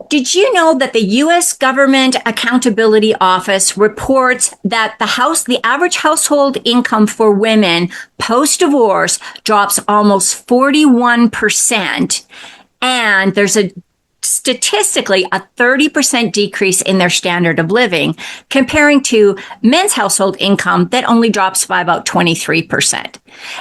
Did you know that the U.S. Government Accountability Office reports that the average household income for women post-divorce drops almost 41%, and there's statistically a 30% decrease in their standard of living, comparing to men's household income that only drops by about 23%.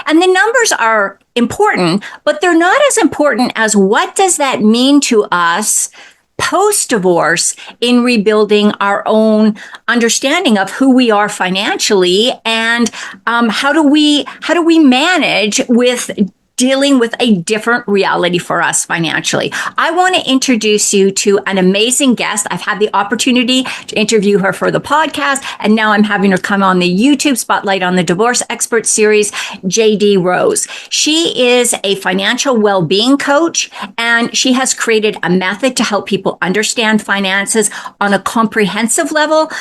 And the numbers are important, but they're not as important as what does that mean to us post-divorce in rebuilding our own understanding of who we are financially, and how do we manage with dealing with a different reality for us financially. I want to introduce you to an amazing guest. I've had the opportunity to interview her for the podcast, and now I'm having her come on the YouTube Spotlight on the Divorce Expert Series, JD Rose. She is a financial well-being coach, and she has created a method to help people understand finances on a comprehensive level.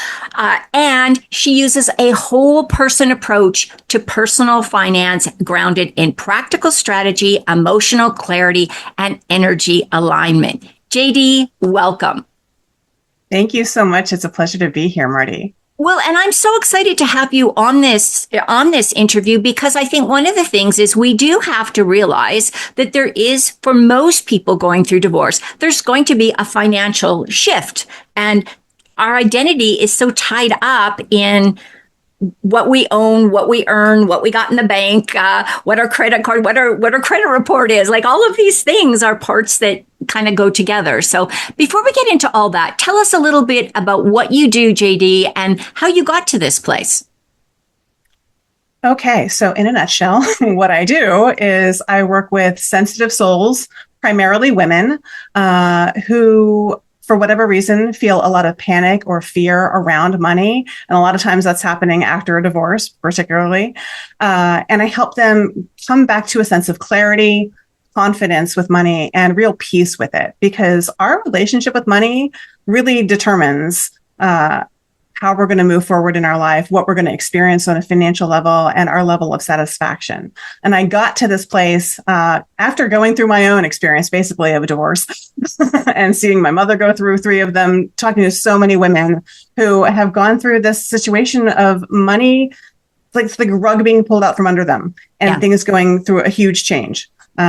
And she uses a whole person approach to personal finance grounded in practical strategy, emotional clarity, and energy alignment. JD, welcome. Thank you so much. It's a pleasure to be here, Mardi. Well, and I'm so excited to have you on this interview, because I think one of the things is we do have to realize that there is, for most people going through divorce, there's going to be a financial shift, and our identity is so tied up in what we own, what we earn, what we got in the bank, what our credit card, what our credit report is. Like, all of these things are parts that kind of go together. So before we get into all that, tell us a little bit about what you do, JD, and how you got to this place. Okay, so in a nutshell, what I do is I work with sensitive souls, primarily women, who, for whatever reason, feel a lot of panic or fear around money. And a lot of times that's happening after a divorce, particularly. And I help them come back to a sense of clarity, confidence with money, and real peace with it. Because our relationship with money really determines how we're going to move forward in our life, what we're going to experience on a financial level, and our level of satisfaction. And I got to this place after going through my own experience, basically, of a divorce and seeing my mother go through 3 of them, talking to so many women who have gone through this situation of money, like the rug being pulled out from under them, and things going through a huge change.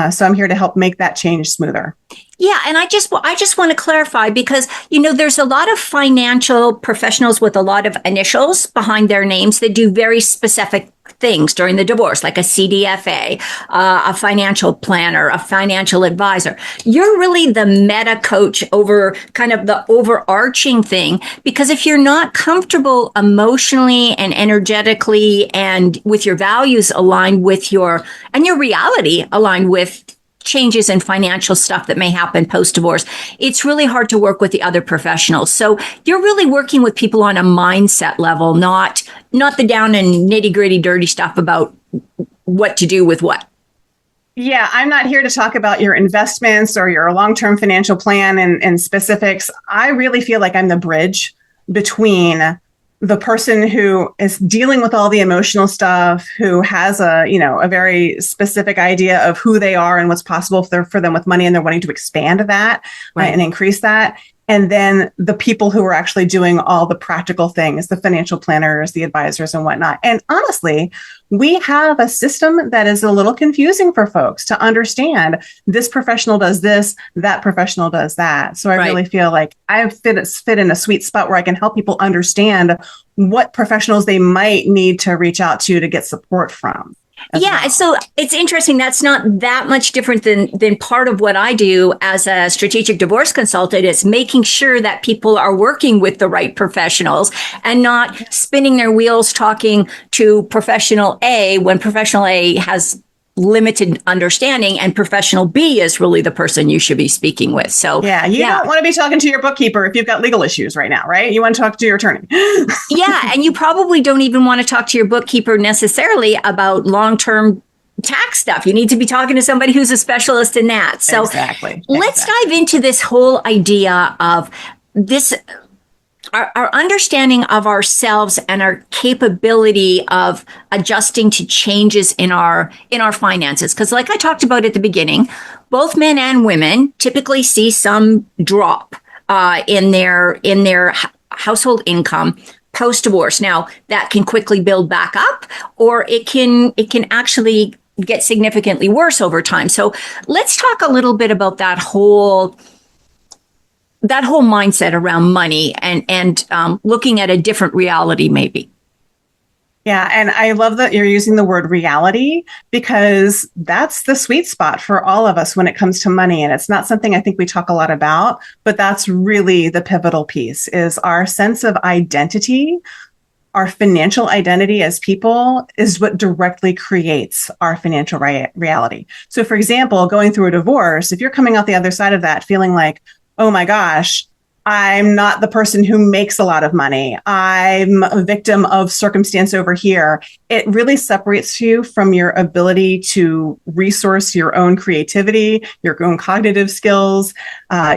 So I'm here to help make that change smoother. Yeah. And I just want to clarify, because, there's a lot of financial professionals with a lot of initials behind their names that do very specific things during the divorce, like a CDFA, a financial planner, a financial advisor. You're really the meta coach over kind of the overarching thing, because if you're not comfortable emotionally and energetically and with your values aligned with your reality aligned with changes in financial stuff that may happen post-divorce, it's really hard to work with the other professionals. So you're really working with people on a mindset level, not the down and nitty-gritty dirty stuff about what to do with what. Yeah, I'm not here to talk about your investments or your long-term financial plan and specifics. I really feel like I'm the bridge between the person who is dealing with all the emotional stuff, who has a very specific idea of who they are and what's possible for them with money, and they're wanting to expand that, right, and increase that. And then the people who are actually doing all the practical things, the financial planners, the advisors, and whatnot. And honestly, we have a system that is a little confusing for folks to understand. This professional does this, that professional does that. So I really feel like I fit in a sweet spot where I can help people understand what professionals they might need to reach out to get support from. Yeah. Well. So it's interesting. That's not that much different than part of what I do as a strategic divorce consultant. Is making sure that people are working with the right professionals and not spinning their wheels talking to professional A when professional A has limited understanding and professional B is really the person you should be speaking with. So you don't want to be talking to your bookkeeper if you've got legal issues right now, right? You want to talk to your attorney. Yeah. And you probably don't even want to talk to your bookkeeper necessarily about long-term tax stuff. You need to be talking to somebody who's a specialist in that. So exactly. Let's dive into this whole idea of this, our understanding of ourselves and our capability of adjusting to changes in our finances. Because like I talked about at the beginning, both men and women typically see some drop in their household income post divorce. Now that can quickly build back up, or it can actually get significantly worse over time. So let's talk a little bit about that whole mindset around money and looking at a different reality, maybe. Yeah, and I love that you're using the word reality, because that's the sweet spot for all of us when it comes to money. And it's not something I think we talk a lot about, but that's really the pivotal piece, is our sense of identity. Our financial identity as people is what directly creates our financial reality. So for example, going through a divorce, if you're coming out the other side of that feeling like, oh my gosh, I'm not the person who makes a lot of money, I'm a victim of circumstance over here, it really separates you from your ability to resource your own creativity, your own cognitive skills,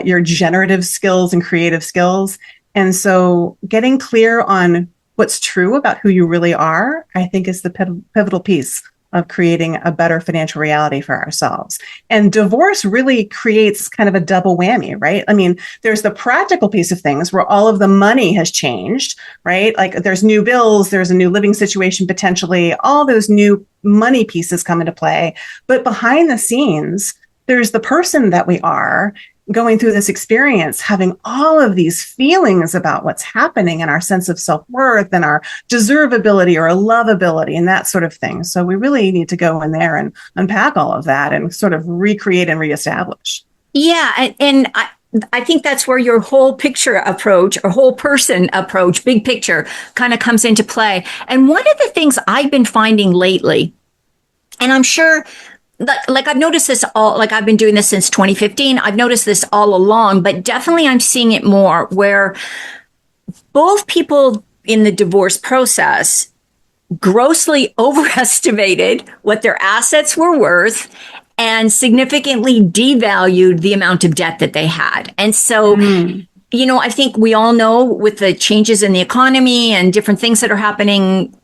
your generative skills and creative skills. And so getting clear on what's true about who you really are, I think, is the pivotal piece of creating a better financial reality for ourselves. And divorce really creates kind of a double whammy, right? I mean, there's the practical piece of things where all of the money has changed, right? Like there's new bills, there's a new living situation, potentially, all those new money pieces come into play. But behind the scenes, there's the person that we are going through this experience, having all of these feelings about what's happening and our sense of self-worth and our deservability or lovability and that sort of thing. So we really need to go in there and unpack all of that and sort of recreate and reestablish. Yeah. And I think that's where your whole picture approach or whole person approach, big picture, kind of comes into play. And one of the things I've been finding lately, and I'm sure like I've noticed this all, like I've been doing this since 2015. I've noticed this all along, but definitely I'm seeing it more where both people in the divorce process grossly overestimated what their assets were worth and significantly devalued the amount of debt that they had. And so, I think we all know with the changes in the economy and different things that are happening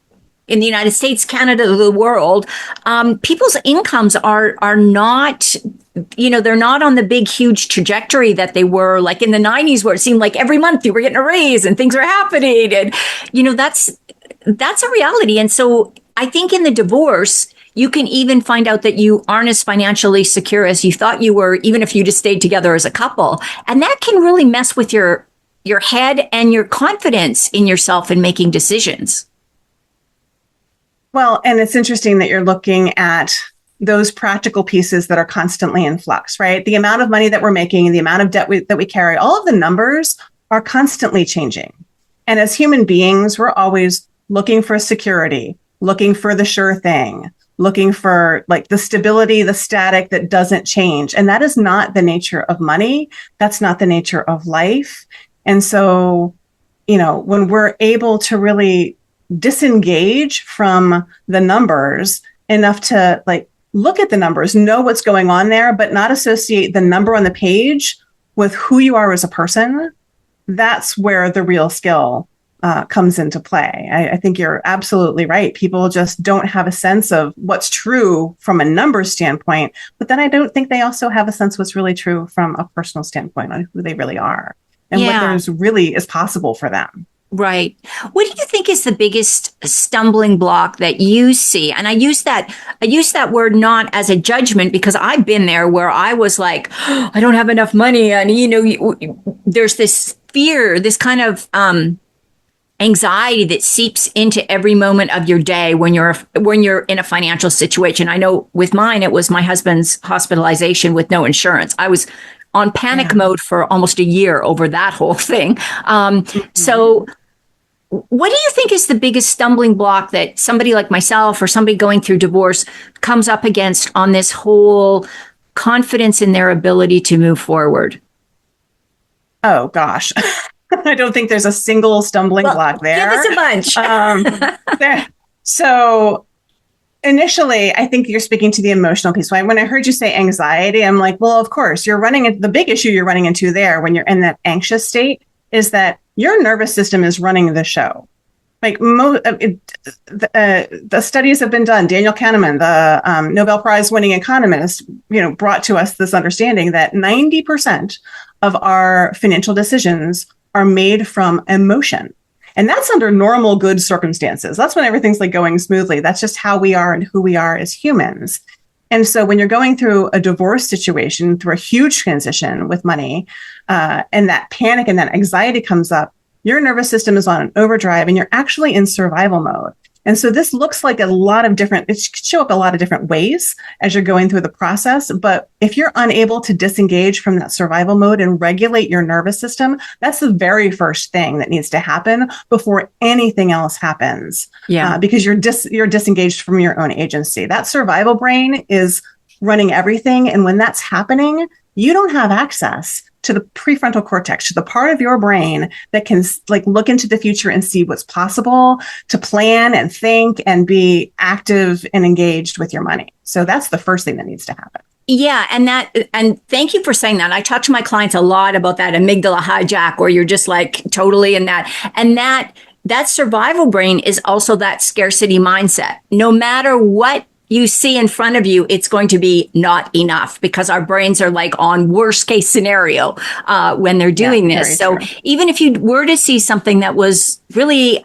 in the United States, Canada, the world, people's incomes are not, they're not on the big, huge trajectory that they were like in the 90s, where it seemed like every month you were getting a raise and things were happening. And, that's a reality. And so I think in the divorce, you can even find out that you aren't as financially secure as you thought you were, even if you just stayed together as a couple. And that can really mess with your head and your confidence in yourself in making decisions. Well, and it's interesting that you're looking at those practical pieces that are constantly in flux, right? The amount of money that we're making, the amount of debt that we carry, all of the numbers are constantly changing. And as human beings, we're always looking for security, looking for the sure thing, looking for like the stability, the static that doesn't change. And that is not the nature of money. That's not the nature of life. And so, when we're able to really disengage from the numbers enough to like look at the numbers, know what's going on there, but not associate the number on the page with who you are as a person, that's where the real skill comes into play. I think you're absolutely right. People just don't have a sense of what's true from a numbers standpoint, but then I don't think they also have a sense what's really true from a personal standpoint on who they really are and what there's really is possible for them. Right. What do you think is the biggest stumbling block that you see? And I use that word not as a judgment, because I've been there where I was like, oh, I don't have enough money. And, there's this fear, this kind of anxiety that seeps into every moment of your day when you're in a financial situation. I know with mine, it was my husband's hospitalization with no insurance. I was on panic mode for almost a year over that whole thing. So what do you think is the biggest stumbling block that somebody like myself or somebody going through divorce comes up against on this whole confidence in their ability to move forward? Oh, gosh. I don't think there's a single stumbling block there. Give us a bunch. So initially, I think you're speaking to the emotional piece. When I heard you say anxiety, I'm like, well, of course, the big issue you're running into there when you're in that anxious state is that your nervous system is running the show. Like the studies have been done. Daniel Kahneman, the Nobel Prize winning economist, brought to us this understanding that 90% of our financial decisions are made from emotion. And that's under normal, good circumstances. That's when everything's like going smoothly. That's just how we are and who we are as humans. And so when you're going through a divorce situation, through a huge transition with money, and that panic and that anxiety comes up, your nervous system is on an overdrive and you're actually in survival mode. And so this looks like it could show up a lot of different ways as you're going through the process. But if you're unable to disengage from that survival mode and regulate your nervous system, that's the very first thing that needs to happen before anything else happens. Yeah. Because you're disengaged from your own agency. That survival brain is running everything. And when that's happening, you don't have access to the prefrontal cortex, to the part of your brain that can look into the future and see what's possible, to plan and think and be active and engaged with your money. So that's the first thing that needs to happen. Yeah. And thank you for saying that. I talk to my clients a lot about that amygdala hijack, where you're just like totally in that. And that survival brain is also that scarcity mindset. No matter what you see in front of you, it's going to be not enough, because our brains are like on worst case scenario when they're doing this. So true. Even if you were to see something that was really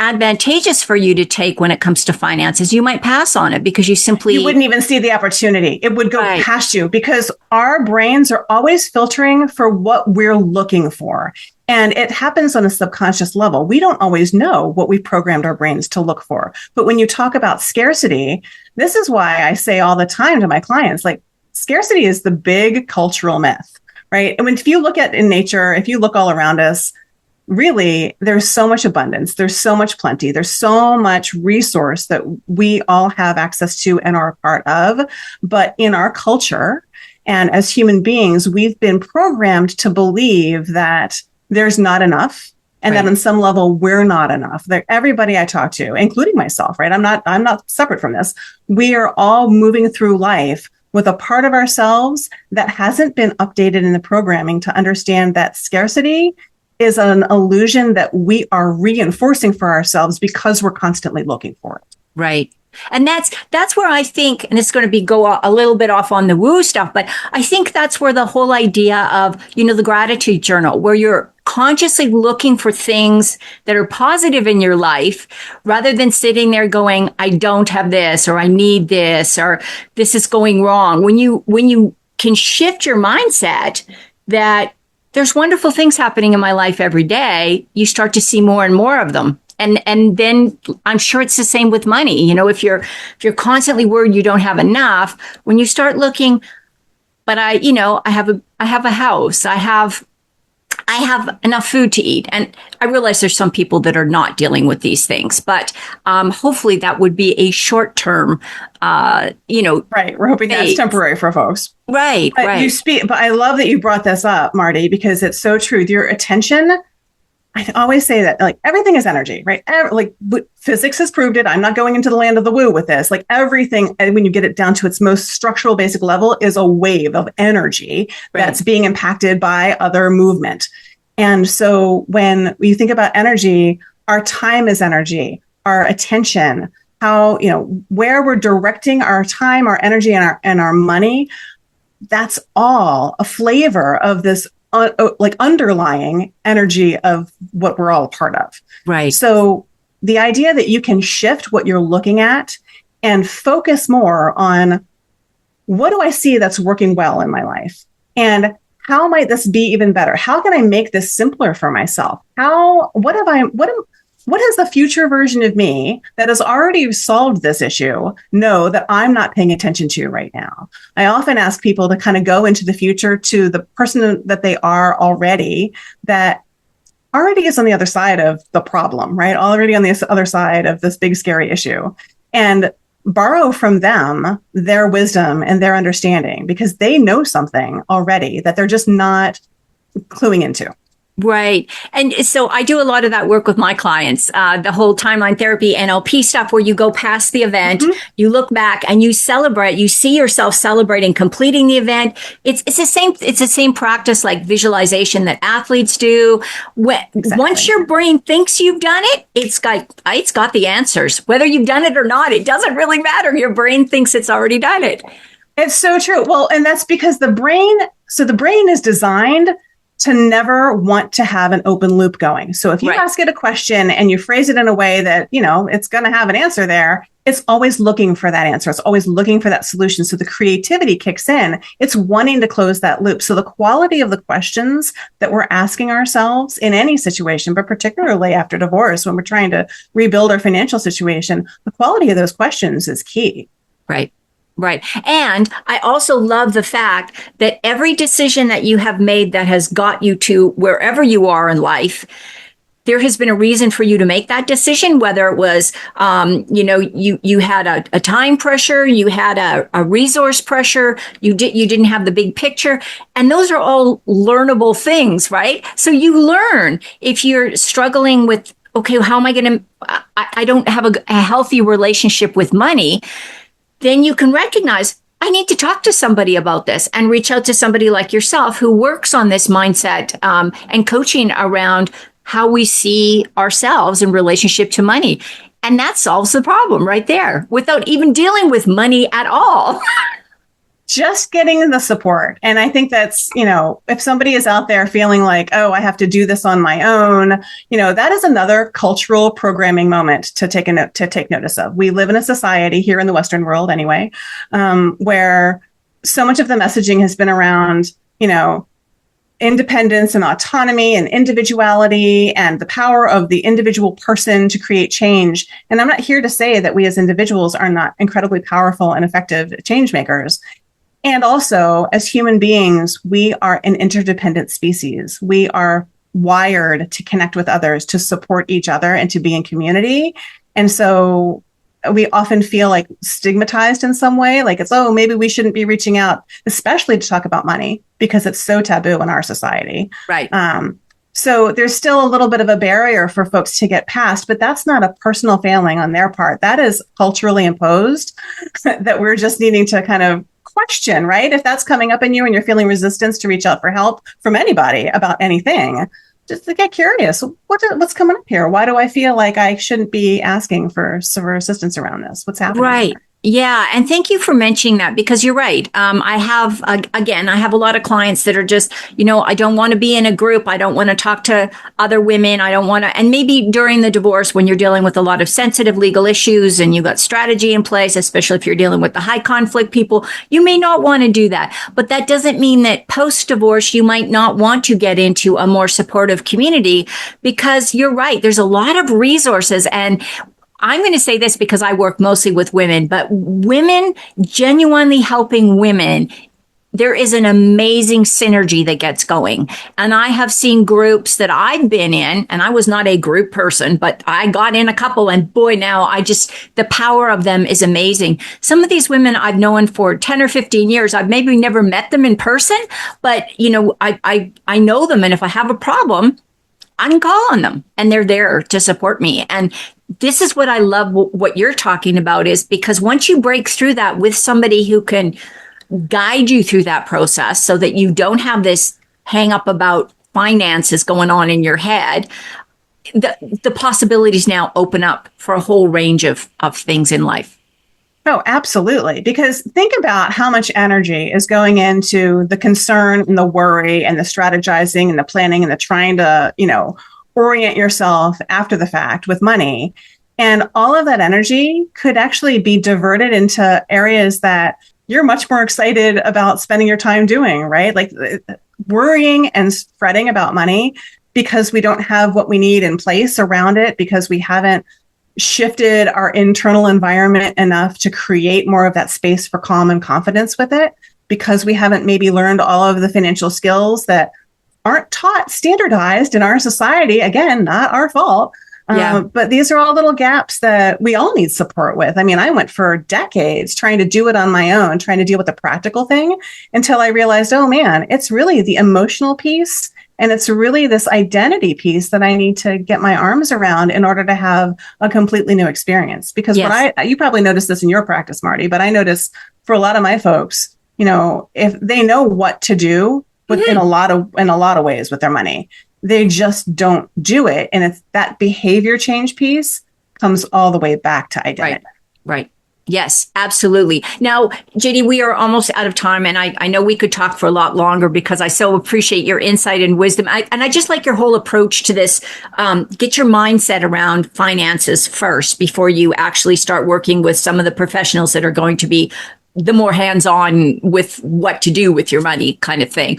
advantageous for you to take when it comes to finances, you might pass on it because you wouldn't even see the opportunity. It would go past you, because our brains are always filtering for what we're looking for. And it happens on a subconscious level. We don't always know what we programmed our brains to look for. But when you talk about scarcity, this is why I say all the time to my clients, like, scarcity is the big cultural myth, right? And if you look at in nature, if you look all around us, really, there's so much abundance. There's so much plenty. There's so much resource that we all have access to and are a part of. But in our culture and as human beings, we've been programmed to believe that there's not enough, and that on some level we're not enough. Everybody I talk to, including myself, right? I'm not separate from this. We are all moving through life with a part of ourselves that hasn't been updated in the programming to understand that scarcity is an illusion that we are reinforcing for ourselves because we're constantly looking for it. Right. And that's where I think, and it's going to go a little bit off on the woo stuff, but I think that's where the whole idea of, the gratitude journal, where you're consciously looking for things that are positive in your life, rather than sitting there going, I don't have this, or I need this, or this is going wrong. When you can shift your mindset that there's wonderful things happening in my life every day, you start to see more and more of them. And then I'm sure it's the same with money. If you're constantly worried you don't have enough, when you start looking, but I have a house, I have enough food to eat. And I realize there's some people that are not dealing with these things, but hopefully that would be a short term, Right. We're hoping that's temporary for folks. Right. But right. But I love that you brought this up, Marty, because it's so true. Your attention, I always say that, like, everything is energy, right? Physics has proved it. I'm not going into the land of the woo with this. Like, everything, and when you get it down to its most structural basic level, is a wave of energy that's being impacted by other movement. And so when you think about energy, our time is energy, our attention, how, where we're directing our time, our energy, and our money, that's all a flavor of this underlying energy of what we're all a part of. Right. So the idea that you can shift what you're looking at and focus more on, what do I see that's working well in my life? And how might this be even better? How can I make this simpler for myself? What has the future version of me that has already solved this issue know that I'm not paying attention to right now? I often ask people to kind of go into the future to the person that they are already, that already is on the other side of the problem, right? Already on the other side of this big, scary issue, and borrow from them their wisdom and their understanding, because they know something already that they're just not cluing into. Right. And so I do a lot of that work with my clients, the whole timeline therapy, NLP stuff, where you go past the event, you look back and you celebrate, you see yourself celebrating, completing the event. It's the same practice like visualization that athletes do. Once your brain thinks you've done it, it's got the answers. Whether you've done it or not, it doesn't really matter. Your brain thinks it's already done it. It's so true. Well, and that's because the brain is designed to never want to have an open loop going. So if you ask it a question and you phrase it in a way that, it's going to have an answer there, it's always looking for that answer. It's always looking for that solution. So the creativity kicks in. It's wanting to close that loop. So the quality of the questions that we're asking ourselves in any situation, but particularly after divorce, when we're trying to rebuild our financial situation, the quality of those questions is key. Right. Right. And I also love the fact that every decision that you have made that has got you to wherever you are in life, there has been a reason for you to make that decision, whether it was, you had a time pressure, you had a resource pressure, you didn't have the big picture. And those are all learnable things, right? So you learn if you're struggling with, okay, how am I going to, I don't have a healthy relationship with money. Then you can recognize, I need to talk to somebody about this, and reach out to somebody like yourself who works on this mindset and coaching around how we see ourselves in relationship to money. And that solves the problem right there without even dealing with money at all. Just getting the support. And I think that's, if somebody is out there feeling like, oh, I have to do this on my own, that is another cultural programming moment to take notice of. We live in a society here in the Western world anyway, where so much of the messaging has been around, independence and autonomy and individuality and the power of the individual person to create change. And I'm not here to say that we as individuals are not incredibly powerful and effective change makers. And also, as human beings, we are an interdependent species. We are wired to connect with others, to support each other, and to be in community. And so we often feel like stigmatized in some way, like it's, oh, maybe we shouldn't be reaching out, especially to talk about money, because it's so taboo in our society. Right. So there's still a little bit of a barrier for folks to get past, but that's not a personal failing on their part. That is culturally imposed that we're just needing to kind of question, right? If that's coming up in you and you're feeling resistance to reach out for help from anybody about anything, just to get curious. What's coming up here? Why do I feel like I shouldn't be asking for assistance around this? What's happening? Right. Here? Yeah. And thank you for mentioning that, because you're right. I have a lot of clients that are just, I don't want to be in a group. I don't want to talk to other women. I don't want to. And maybe during the divorce, when you're dealing with a lot of sensitive legal issues and you got strategy in place, especially if you're dealing with the high conflict people, you may not want to do that. But that doesn't mean that post divorce, you might not want to get into a more supportive community, because you're right. There's a lot of resources. And I'm going to say this because I work mostly with women, but women genuinely helping women, there is an amazing synergy that gets going. And I have seen groups that I've been in, and I was not a group person, but I got in a couple, and boy, now the power of them is amazing. Some of these women I've known for 10 or 15 years. I've maybe never met them in person, but I know them. And if I have a problem, I can call on them and they're there to support me. And this is what I love what you're talking about, is because once you break through that with somebody who can guide you through that process so that you don't have this hang up about finances going on in your head, the possibilities now open up for a whole range of things in life. Oh, absolutely. Because think about how much energy is going into the concern and the worry and the strategizing and the planning and the trying to, orient yourself after the fact with money. And all of that energy could actually be diverted into areas that you're much more excited about spending your time doing, right? Like worrying and fretting about money because we don't have what we need in place around it, because we haven't shifted our internal environment enough to create more of that space for calm and confidence with it, because we haven't maybe learned all of the financial skills that aren't taught standardized in our society. Again, not our fault. But these are all little gaps that we all need support with. I mean, I went for decades trying to do it on my own, trying to deal with the practical thing, until I realized, oh man, it's really the emotional piece And it's really this identity piece that I need to get my arms around in order to have a completely new experience. Because you probably noticed this in your practice, Marty, but I notice for a lot of my folks, if they know what to do in a lot of ways with their money, they just don't do it. And it's that behavior change piece comes all the way back to identity. Right. Yes, absolutely. Now, JD, we are almost out of time, and I know we could talk for a lot longer because I so appreciate your insight and wisdom. And I just like your whole approach to this. Get your mindset around finances first before you actually start working with some of the professionals that are going to be the more hands-on with what to do with your money kind of thing.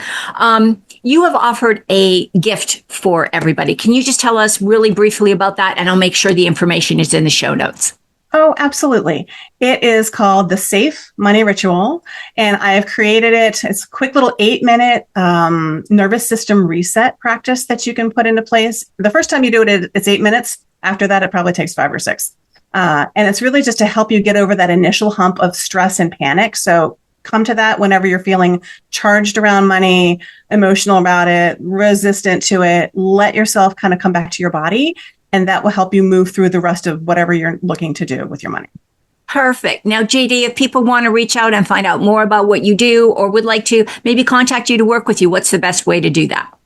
You have offered a gift for everybody. Can you just tell us really briefly about that? And I'll make sure the information is in the show notes. Oh, absolutely. It is called the Safe Money Ritual, and I have created it. It's a quick little 8-minute nervous system reset practice that you can put into place. The first time you do it, it's 8 minutes. After that, it probably takes 5 or 6. And it's really just to help you get over that initial hump of stress and panic. So come to that whenever you're feeling charged around money, emotional about it, resistant to it. Let yourself kind of come back to your body. And that will help you move through the rest of whatever you're looking to do with your money. Perfect. Now, JD, if people want to reach out and find out more about what you do or would like to maybe contact you to work with you, what's the best way to do that?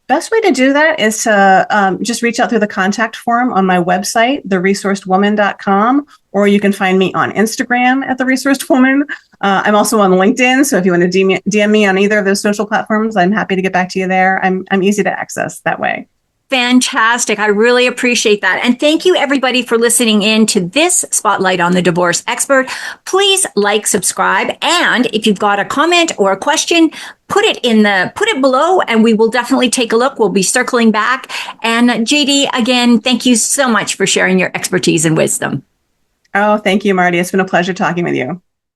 Best way to do that is to just reach out through the contact form on my website, theresourcedwoman.com, or you can find me on Instagram at theresourcedwoman. I'm also on LinkedIn. So if you want to DM me on either of those social platforms, I'm happy to get back to you there. I'm easy to access that way. Fantastic. I really appreciate that. And thank you everybody for listening in to this Spotlight on the Divorce Expert. Please like, subscribe. And if you've got a comment or a question, put it below and we will definitely take a look. We'll be circling back. And JD, again, thank you so much for sharing your expertise and wisdom. Oh, thank you, Marty. It's been a pleasure talking with you.